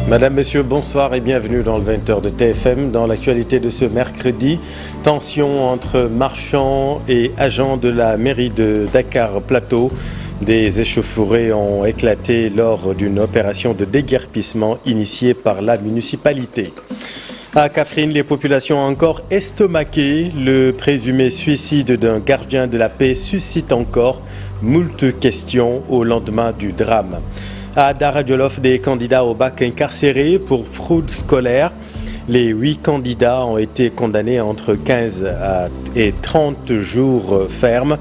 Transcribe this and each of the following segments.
Madame, Messieurs, bonsoir et bienvenue dans le 20h de TFM. Dans l'actualité de ce mercredi, tension entre marchands et agents de la mairie de Dakar Plateau. Des échauffourées ont éclaté lors d'une opération de déguerpissement initiée par la municipalité. À Kaffrine, les populations encore estomaquées. Le présumé suicide d'un gardien de la paix suscite encore moult questions au lendemain du drame. À Dara Djolof, des candidats au bac incarcérés pour fraude scolaire. Les 8 candidats ont été condamnés entre 15 et 30 jours fermes.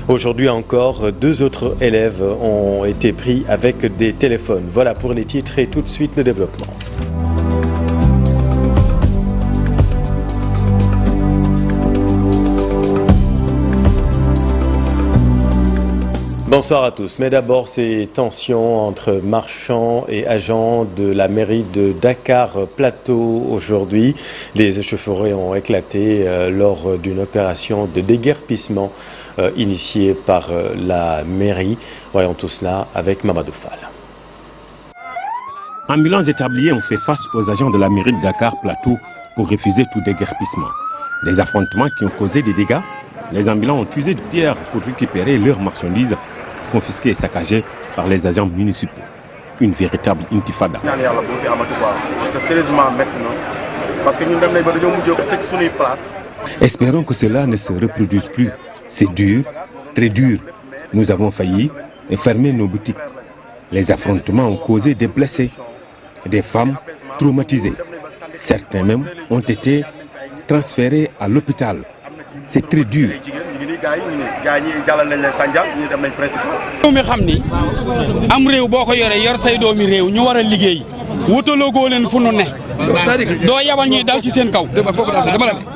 Aujourd'hui encore, 2 autres élèves ont été pris avec des téléphones. Voilà pour les titres et tout de suite le développement. Bonsoir à tous. Mais d'abord, ces tensions entre marchands et agents de la mairie de Dakar Plateau aujourd'hui. Les échauffourées ont éclaté lors d'une opération de déguerpissement initiée par la mairie. Voyons tout cela avec Mamadou Fall. Ambulants établis ont fait face aux agents de la mairie de Dakar Plateau pour refuser tout déguerpissement. Des affrontements qui ont causé des dégâts. Les ambulants ont usé de pierres pour récupérer leurs marchandises confisqués et saccagés par les agents municipaux. Une véritable intifada. Espérons que cela ne se reproduise plus. C'est dur, très dur. Nous avons failli fermer nos boutiques. Les affrontements ont causé des blessés, des femmes traumatisées. Certains même ont été transférés à l'hôpital. C'est très dur.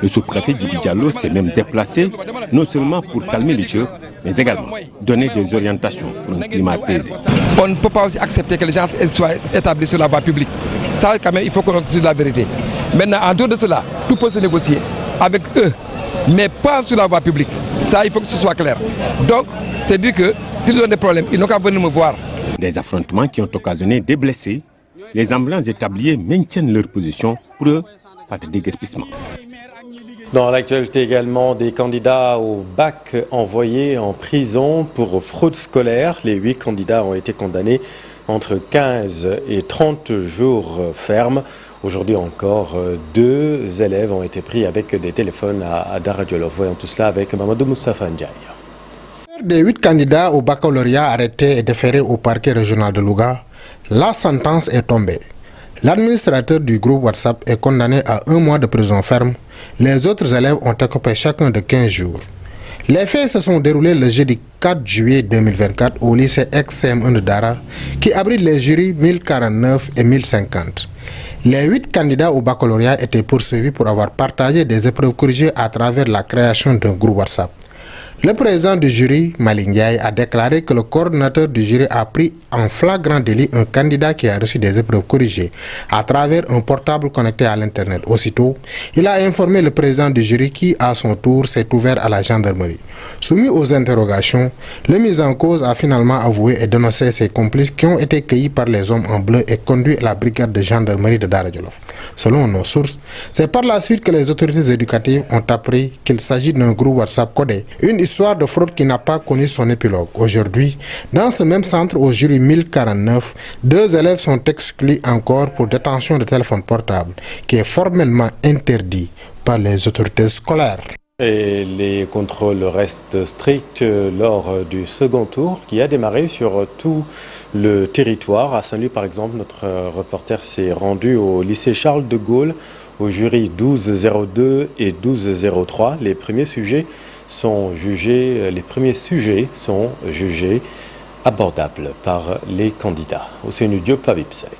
Le sous-préfet Djibi Diallo s'est même déplacé, non seulement pour calmer les jeux, mais également donner des orientations pour un climat apaisé. On ne peut pas aussi accepter que les gens soient établis sur la voie publique. Ça, quand même, il faut qu'on dise la vérité. Maintenant, en dehors de cela, tout peut se négocier avec eux, mais pas sur la voie publique. Ça, il faut que ce soit clair. Donc, c'est dire que s'ils ont des problèmes, ils n'ont qu'à venir me voir. Des affrontements qui ont occasionné des blessés. Les ambulants établis maintiennent leur position pour eux, pas de déguerpissement. Dans l'actualité également, des candidats au bac envoyés en prison pour fraude scolaire. Les 8 candidats ont été condamnés entre 15 et 30 jours fermes. Aujourd'hui encore, 2 élèves ont été pris avec des téléphones à Dara Djolof. Voyons tout cela avec Mamadou Moustapha Ndiaye. Des 8 candidats au baccalauréat arrêtés et déférés au parquet régional de Louga, la sentence est tombée. L'administrateur du groupe WhatsApp est condamné à 1 mois de prison ferme. Les autres élèves ont écopé chacun de 15 jours. Les faits se sont déroulés le jeudi 4 juillet 2024 au lycée ex-CM1 de Dara, qui abrite les jurys 1049 et 1050. Les 8 candidats au baccalauréat étaient poursuivis pour avoir partagé des épreuves corrigées à travers la création d'un groupe WhatsApp. Le président du jury, Malick Ndiaye, a déclaré que le coordinateur du jury a pris en flagrant délit un candidat qui a reçu des épreuves corrigées à travers un portable connecté à l'Internet. Aussitôt, il a informé le président du jury qui, à son tour, s'est ouvert à la gendarmerie. Soumis aux interrogations, le mis en cause a finalement avoué et dénoncé ses complices qui ont été cueillis par les hommes en bleu et conduits à la brigade de gendarmerie de Dara Djolof. Selon nos sources, c'est par la suite que les autorités éducatives ont appris qu'il s'agit d'un groupe WhatsApp codé. Une histoire de fraude qui n'a pas connu son épilogue. Aujourd'hui, dans ce même centre au jury 1049, 2 élèves sont exclus encore pour détention de téléphone portable, qui est formellement interdit par les autorités scolaires. Et les contrôles restent stricts lors du second tour qui a démarré sur tout le territoire. À Saint-Louis, par exemple, notre reporter s'est rendu au lycée Charles de Gaulle, au jury 1202 et 1203. Les premiers sujets sont jugés abordables par les candidats. Ousseynou Diop à Vipsec.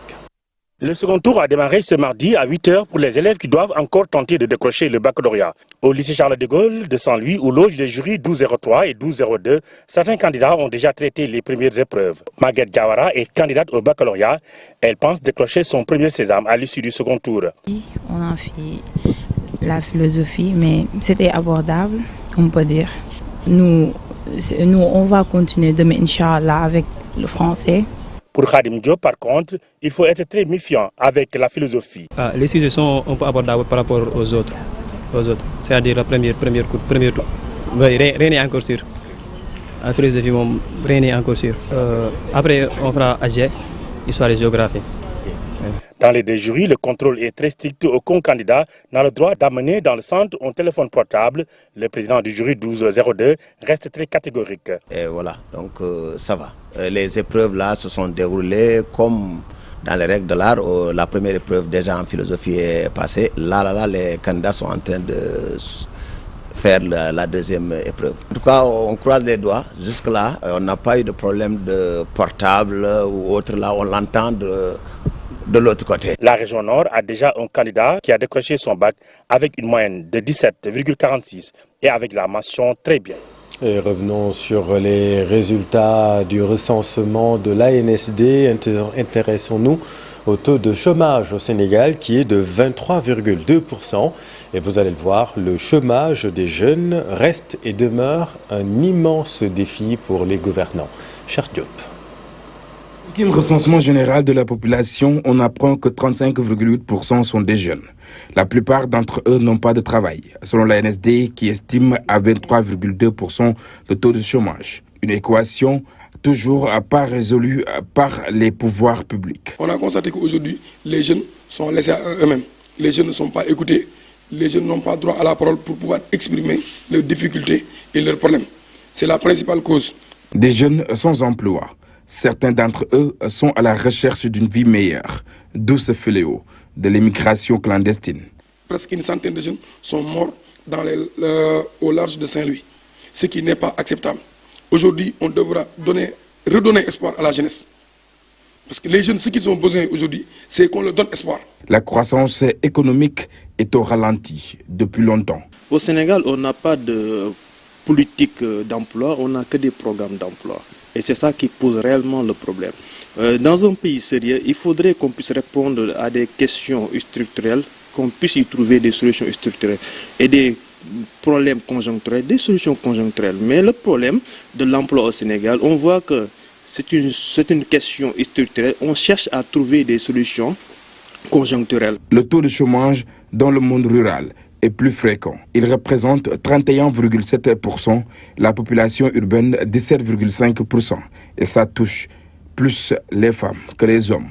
Le second tour a démarré ce mardi à 8h pour les élèves qui doivent encore tenter de décrocher le baccalauréat. Au lycée Charles de Gaulle de Saint-Louis, où loge les jurys 1203 et 1202, certains candidats ont déjà traité les premières épreuves. Maguette Diawara est candidate au baccalauréat. Elle pense décrocher son premier sésame à l'issue du second tour. On a fait la philosophie, mais c'était abordable, on peut dire. Nous, on va continuer demain, Inch'Allah, avec le français. Pour Khadim Diop, par contre, il faut être très méfiant avec la philosophie. Les sujets sont un peu abordables par rapport aux autres. C'est-à-dire le premier tour. Rien n'est encore sûr. La philosophie, rien n'est encore sûr. Après, on fera AG, histoire et géographie. Dans les deux jurys, le contrôle est très strict. Aucun candidat n'a le droit d'amener dans le centre un téléphone portable. Le président du jury 1202 reste très catégorique. Et voilà, donc ça va. Les épreuves là se sont déroulées comme dans les règles de l'art. La première épreuve déjà en philosophie est passée. Là, les candidats sont en train de faire la deuxième épreuve. En tout cas, on croise les doigts. Jusque-là, on n'a pas eu de problème de portable ou autre. Là, on l'entend de l'autre côté. La région Nord a déjà un candidat qui a décroché son bac avec une moyenne de 17,46 et avec la mention très bien. Et revenons sur les résultats du recensement de l'ANSD. Intéressons-nous au taux de chômage au Sénégal qui est de 23,2%. Et vous allez le voir, le chômage des jeunes reste et demeure un immense défi pour les gouvernants. Cher Diop. Au recensement général de la population, on apprend que 35,8% sont des jeunes. La plupart d'entre eux n'ont pas de travail, selon l'ANSD qui estime à 23,2% le taux de chômage. Une équation toujours pas résolue par les pouvoirs publics. On a constaté qu'aujourd'hui, les jeunes sont laissés à eux-mêmes. Les jeunes ne sont pas écoutés. Les jeunes n'ont pas droit à la parole pour pouvoir exprimer leurs difficultés et leurs problèmes. C'est la principale cause. Des jeunes sans emploi. Certains d'entre eux sont à la recherche d'une vie meilleure, d'où ce fléau de l'immigration clandestine. Presque une centaine de jeunes sont morts au large de Saint-Louis, ce qui n'est pas acceptable. Aujourd'hui, on devra redonner espoir à la jeunesse. Parce que les jeunes, ce qu'ils ont besoin aujourd'hui, c'est qu'on leur donne espoir. La croissance économique est au ralenti depuis longtemps. Au Sénégal, on n'a pas de politique d'emploi, on n'a que des programmes d'emploi. Et c'est ça qui pose réellement le problème. Dans un pays sérieux, il faudrait qu'on puisse répondre à des questions structurelles, qu'on puisse y trouver des solutions structurelles et des problèmes conjoncturels, des solutions conjoncturelles. Mais le problème de l'emploi au Sénégal, on voit que c'est une question structurelle. On cherche à trouver des solutions conjoncturelles. Le taux de chômage dans le monde rural est plus fréquent. Il représente 31,7%, la population urbaine 17,5%. Et ça touche plus les femmes que les hommes.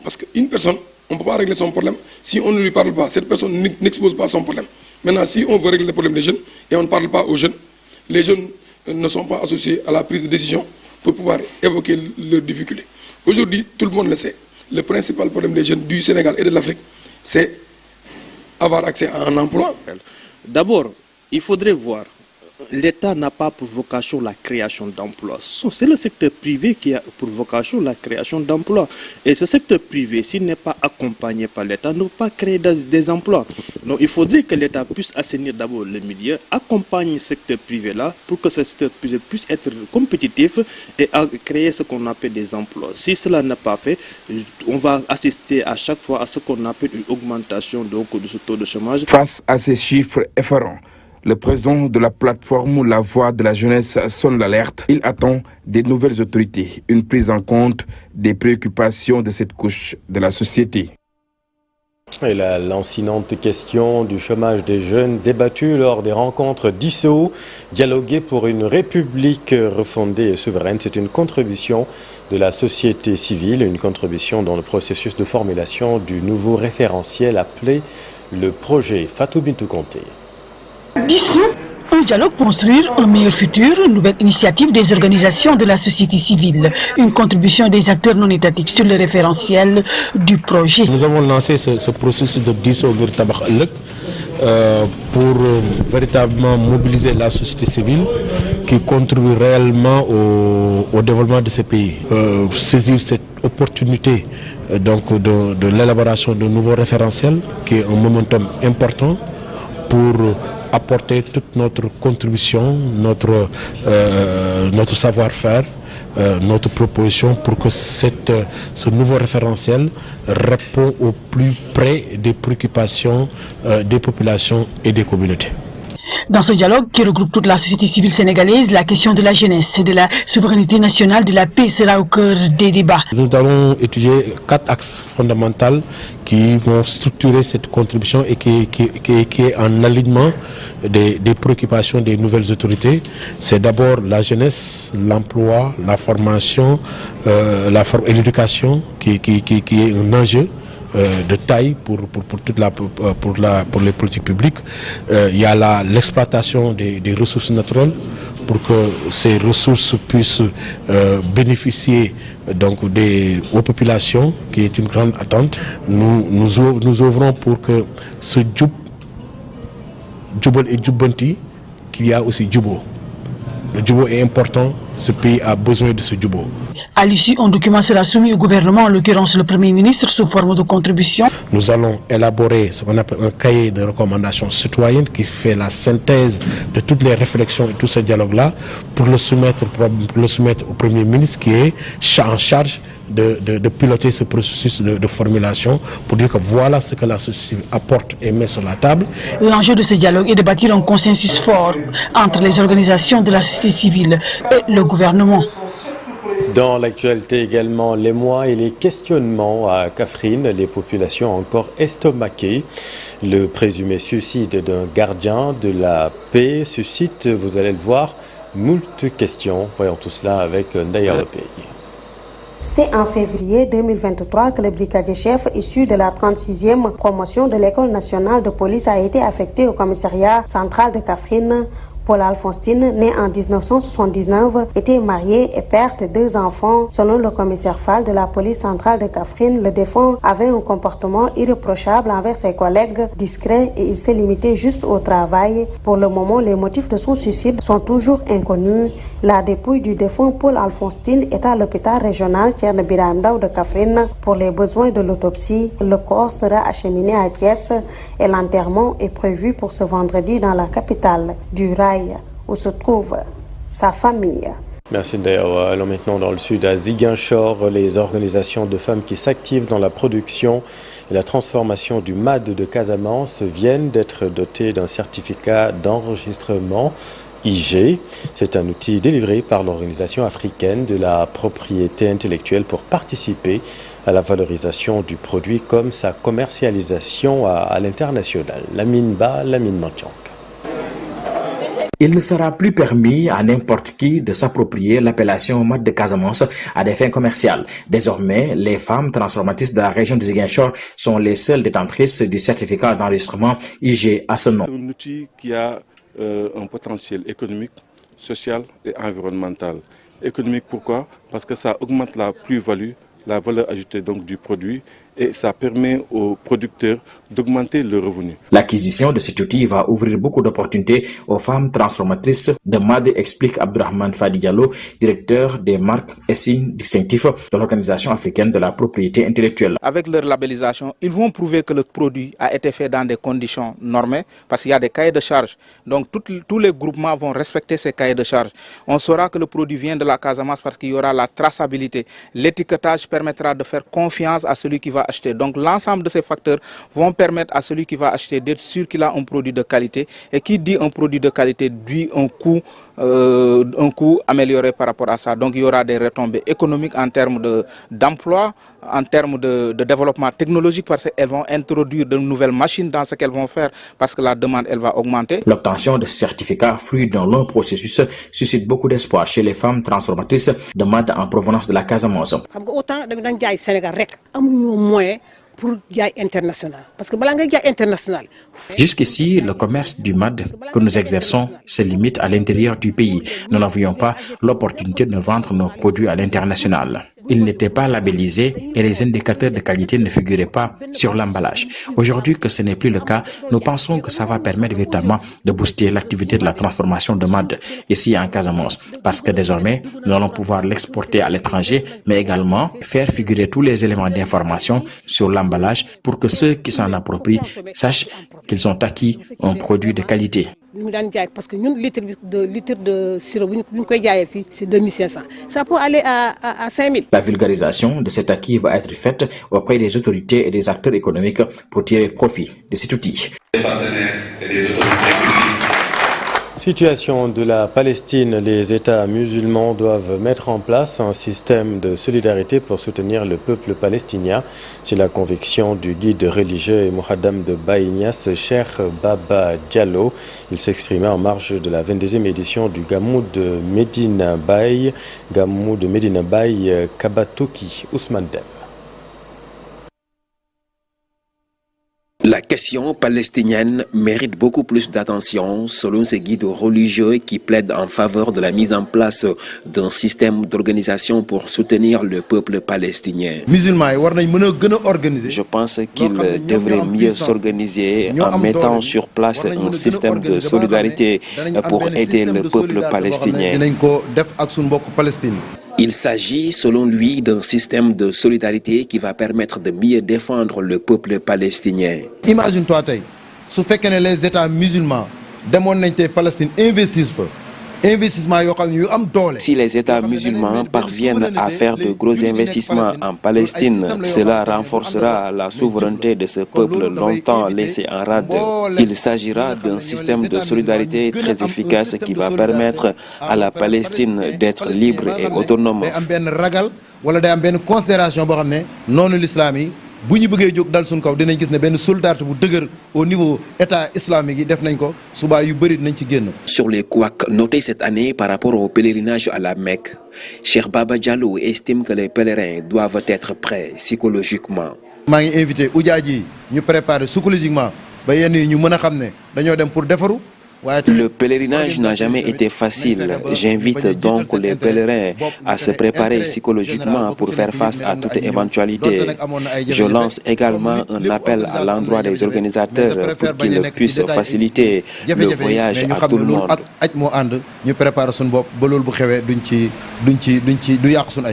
Parce qu'une personne, on ne peut pas régler son problème si on ne lui parle pas. Cette personne n'expose pas son problème. Maintenant, si on veut régler le problème des jeunes et on ne parle pas aux jeunes, les jeunes ne sont pas associés à la prise de décision pour pouvoir évoquer leurs difficultés. Aujourd'hui, tout le monde le sait. Le principal problème des jeunes du Sénégal et de l'Afrique, c'est avoir accès à un emploi. D'abord, il faudrait voir, l'État n'a pas pour vocation la création d'emplois. C'est le secteur privé qui a pour vocation la création d'emplois. Et ce secteur privé, s'il n'est pas accompagné par l'État, ne peut pas créer des emplois. Donc il faudrait que l'État puisse assainir d'abord le milieu, accompagner ce secteur privé-là pour que ce secteur privé puisse être compétitif et créer ce qu'on appelle des emplois. Si cela n'est pas fait, on va assister à chaque fois à ce qu'on appelle une augmentation de ce taux de chômage. Face à ces chiffres effarants, le président de la plateforme La Voix de la jeunesse sonne l'alerte. Il attend des nouvelles autorités, une prise en compte des préoccupations de cette couche de la société. Et la lancinante question du chômage des jeunes débattue lors des rencontres d'ISO, dialoguer pour une république refondée et souveraine, c'est une contribution de la société civile, une contribution dans le processus de formulation du nouveau référentiel appelé le projet. Fatou Bintou Conté. Dissous, un dialogue pour construire un meilleur futur, une nouvelle initiative des organisations de la société civile, une contribution des acteurs non étatiques sur le référentiel du projet. Nous avons lancé ce processus de Dissous pour véritablement mobiliser la société civile qui contribue réellement au développement de ces pays. Saisir cette opportunité donc de l'élaboration d'un nouveau référentiel qui est un momentum important pour apporter toute notre contribution, notre savoir-faire, notre proposition pour que ce nouveau référentiel répond au plus près des préoccupations des populations et des communautés. Dans ce dialogue qui regroupe toute la société civile sénégalaise, la question de la jeunesse et de la souveraineté nationale, de la paix sera au cœur des débats. Nous allons étudier 4 axes fondamentaux qui vont structurer cette contribution et qui est en alignement des préoccupations des nouvelles autorités. C'est d'abord la jeunesse, l'emploi, la formation et l'éducation qui est un enjeu de taille pour les politiques publiques. Il y a l'exploitation des ressources naturelles pour que ces ressources puissent bénéficier donc aux populations, qui est une grande attente. Nous œuvrons pour que ce Djubal et Djubanti, qu'il y a aussi Djubo. Le Djubo est important, ce pays a besoin de ce Djubo. À l'issue, un document sera soumis au gouvernement, en l'occurrence le Premier ministre, sous forme de contribution. Nous allons élaborer ce qu'on appelle un cahier de recommandations citoyennes qui fait la synthèse de toutes les réflexions et tout ce dialogue-là pour le soumettre au Premier ministre qui est en charge de piloter ce processus de formulation pour dire que voilà ce que la société apporte et met sur la table. L'enjeu de ce dialogue est de bâtir un consensus fort entre les organisations de la société civile et le gouvernement. Dans l'actualité également, l'émoi et les questionnements à Kaffrine, les populations encore estomaquées. Le présumé suicide d'un gardien de la paix suscite, vous allez le voir, moult questions. Voyons tout cela avec Ndaya Lepay. C'est en février 2023 que le brigadier chef issu de la 36e promotion de l'École nationale de police a été affecté au commissariat central de Kaffrine. Paul Alphonstine, né en 1979, était marié et père de 2 enfants. Selon le commissaire Fall de la police centrale de Kaffrine, le défunt avait un comportement irréprochable envers ses collègues, discret, et il s'est limité juste au travail. Pour le moment, les motifs de son suicide sont toujours inconnus. La dépouille du défunt Paul Alphonstine est à l'hôpital régional Thierno Birahim Ndao de Kaffrine pour les besoins de l'autopsie. Le corps sera acheminé à Thiès et l'enterrement est prévu pour ce vendredi dans la capitale du Rail, où se trouve sa famille. Merci d'ailleurs. Allons maintenant dans le sud à Ziguinchor. Les organisations de femmes qui s'activent dans la production et la transformation du MAD de Casamance viennent d'être dotées d'un certificat d'enregistrement IG. C'est un outil délivré par l'Organisation africaine de la propriété intellectuelle pour participer à la valorisation du produit comme sa commercialisation à l'international. Lamine Ba, Lamine Mantiank. Il ne sera plus permis à n'importe qui de s'approprier l'appellation MAD de Casamance à des fins commerciales. Désormais, les femmes transformatrices de la région de Ziguinchor sont les seules détentrices du certificat d'enregistrement IG à ce nom. C'est un outil qui a un potentiel économique, social et environnemental. Économique, pourquoi? Parce que ça augmente la plus-value, la valeur ajoutée donc du produit, et ça permet aux producteurs d'augmenter leurs revenus. L'acquisition de cet outil va ouvrir beaucoup d'opportunités aux femmes transformatrices de MAD, explique Abdourahmane Fadi Diallo, directeur des marques et signes distinctifs de l'Organisation africaine de la propriété intellectuelle. Avec leur labellisation, ils vont prouver que le produit a été fait dans des conditions normées, parce qu'il y a des cahiers de charges. Donc tous les groupements vont respecter ces cahiers de charges. On saura que le produit vient de la Casamance parce qu'il y aura la traçabilité. L'étiquetage permettra de faire confiance à celui qui va acheter. Donc l'ensemble de ces facteurs vont permettre à celui qui va acheter d'être sûr qu'il a un produit de qualité. Et qui dit un produit de qualité dit un coût amélioré par rapport à ça. Donc il y aura des retombées économiques en termes d'emploi, en termes de développement technologique, parce qu'elles vont introduire de nouvelles machines dans ce qu'elles vont faire, parce que la demande elle va augmenter. L'obtention de ce certificat, fruit d'un long processus, suscite beaucoup d'espoir chez les femmes transformatrices de MAD en provenance de la Casamance. Pour gaay international parce que bala nga gaay international. Jusqu'ici, le commerce du MAD que nous exerçons se limite à l'intérieur du pays. Nous n'avions pas l'opportunité de vendre nos produits à l'international. Ils n'étaient pas labellisés et les indicateurs de qualité ne figuraient pas sur l'emballage. Aujourd'hui que ce n'est plus le cas, nous pensons que ça va permettre véritablement de booster l'activité de la transformation de MAD ici en Casamance, parce que désormais, nous allons pouvoir l'exporter à l'étranger, mais également faire figurer tous les éléments d'information sur l'emballage pour que ceux qui s'en approprient sachent qu'ils ont acquis un produit de qualité. Parce que nous, litre de sirop, c'est 2500. Ça peut aller à 5000. La vulgarisation de cet acquis va être faite auprès des autorités et des acteurs économiques pour tirer profit de cet outil. Les partenaires et les autorités publiques Situation de la Palestine, les États musulmans doivent mettre en place un système de solidarité pour soutenir le peuple palestinien. C'est la conviction du guide religieux et Mohaddam de Baye Niass, Cheikh Baba Diallo. Il s'exprimait en marge de la 22e édition du Gamou de Medina Baye, Kabatoki, Ousmane Dem. La question palestinienne mérite beaucoup plus d'attention selon ces guides religieux qui plaident en faveur de la mise en place d'un système d'organisation pour soutenir le peuple palestinien. Je pense qu'ils devraient mieux s'organiser en mettant sur place un système de solidarité pour aider le peuple palestinien. Il s'agit, selon lui, d'un système de solidarité qui va permettre de mieux défendre le peuple palestinien. Imagine-toi, si les États musulmans de Palestine investissent. Si les États musulmans parviennent à faire de gros investissements en Palestine, cela renforcera la souveraineté de ce peuple longtemps laissé en rade. Il s'agira d'un système de solidarité très efficace qui va permettre à la Palestine d'être libre et autonome. Bu ñu bëggee jóg dal suñ kaw dinañ gis ne benn solidarité bu dëgër au niveau état islamique yi def nañ ko suba yu bëri dinañ ci génn. Sur les couacs notés cette année par rapport au pèlerinage à la Mecque, Cheikh Baba Diallo estime que les pèlerins doivent être prêts psychologiquement. maa ngi invité ujaaj yi ñu préparer psychologiquement ba yenn yi ñu mën a xam ne dañoo dem pour defaru. Le pèlerinage n'a jamais été facile. J'invite donc les pèlerins à se préparer psychologiquement pour faire face à toute éventualité. Je lance également un appel à l'endroit des organisateurs pour qu'ils puissent faciliter le voyage à tout le monde.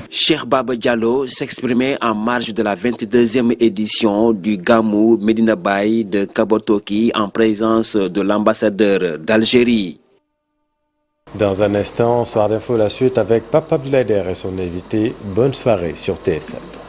Cheikh Baba Diallo s'exprimait en marge de la 22e édition du Gamou Medina Baye de Kabatoki en présence de l'ambassadeur d'Algérie. Dans un instant, Soir d'info, la suite avec Pape Abdoulaye Der et son invité. Bonne soirée sur TFM.